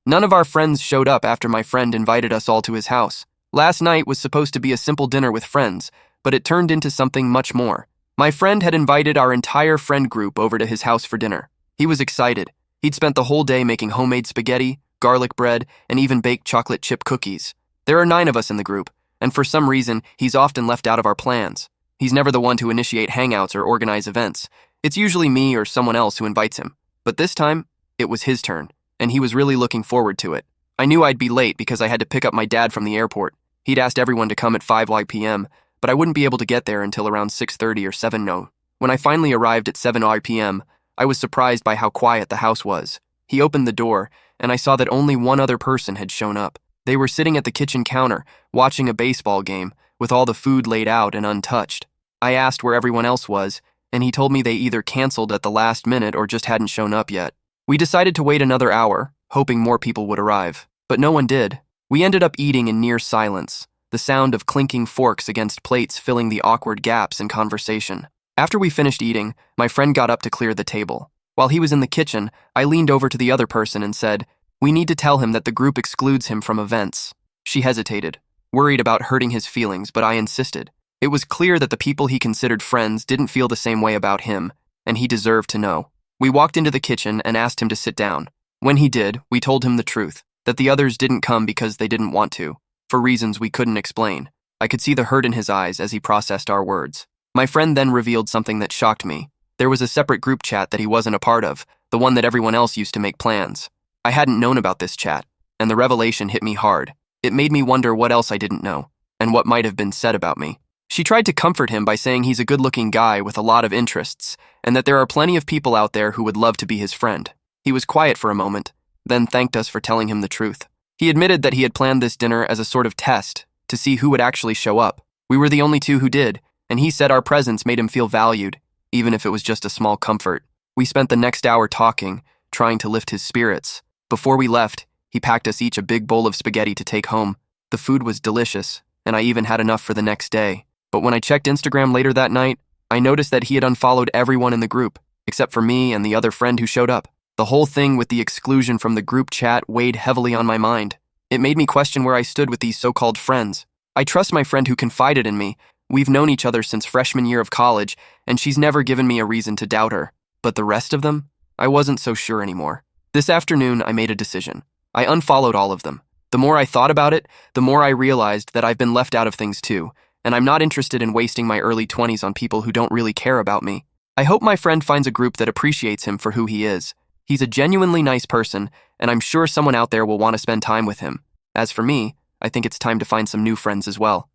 None of our friends showed up after my friend invited us all to his house. Last night was supposed to be a simple dinner with friends, but it turned into something much more. My friend had invited our entire friend group over to his house for dinner. He was excited. He'd spent the whole day making homemade spaghetti, garlic bread, and even baked chocolate chip cookies. There are 9 of us in the group, and for some reason, he's often left out of our plans. He's never the one to initiate hangouts or organize events. It's usually me or someone else who invites him. But this time, it was his turn, and he was really looking forward to it. I knew I'd be late because I had to pick up my dad from the airport. He'd asked everyone to come at 5 p.m., but I wouldn't be able to get there until around 6:30 or 7 no. When I finally arrived at 7 p.m., I was surprised by how quiet the house was. He opened the door, and I saw that only one other person had shown up. They were sitting at the kitchen counter, watching a baseball game, with all the food laid out and untouched. I asked where everyone else was, and he told me they either canceled at the last minute or just hadn't shown up yet. We decided to wait another hour, hoping more people would arrive. But no one did. We ended up eating in near silence, the sound of clinking forks against plates filling the awkward gaps in conversation. After we finished eating, my friend got up to clear the table. While he was in the kitchen, I leaned over to the other person and said, "We need to tell him that the group excludes him from events." She hesitated, worried about hurting his feelings, but I insisted. It was clear that the people he considered friends didn't feel the same way about him, and he deserved to know. We walked into the kitchen and asked him to sit down. When he did, we told him the truth, that the others didn't come because they didn't want to, for reasons we couldn't explain. I could see the hurt in his eyes as he processed our words. My friend then revealed something that shocked me. There was a separate group chat that he wasn't a part of, the one that everyone else used to make plans. I hadn't known about this chat, and the revelation hit me hard. It made me wonder what else I didn't know, and what might have been said about me. She tried to comfort him by saying he's a good-looking guy with a lot of interests, and that there are plenty of people out there who would love to be his friend. He was quiet for a moment, then thanked us for telling him the truth. He admitted that he had planned this dinner as a sort of test, to see who would actually show up. We were the only 2 who did, and he said our presence made him feel valued, even if it was just a small comfort. We spent the next hour talking, trying to lift his spirits. Before we left, he packed us each a big bowl of spaghetti to take home. The food was delicious, and I even had enough for the next day. But when I checked Instagram later that night, I noticed that he had unfollowed everyone in the group, except for me and the other friend who showed up. The whole thing with the exclusion from the group chat weighed heavily on my mind. It made me question where I stood with these so-called friends. I trust my friend who confided in me. We've known each other since freshman year of college, and she's never given me a reason to doubt her. But the rest of them? I wasn't so sure anymore. This afternoon, I made a decision. I unfollowed all of them. The more I thought about it, the more I realized that I've been left out of things too, and I'm not interested in wasting my early 20s on people who don't really care about me. I hope my friend finds a group that appreciates him for who he is. He's a genuinely nice person, and I'm sure someone out there will want to spend time with him. As for me, I think it's time to find some new friends as well.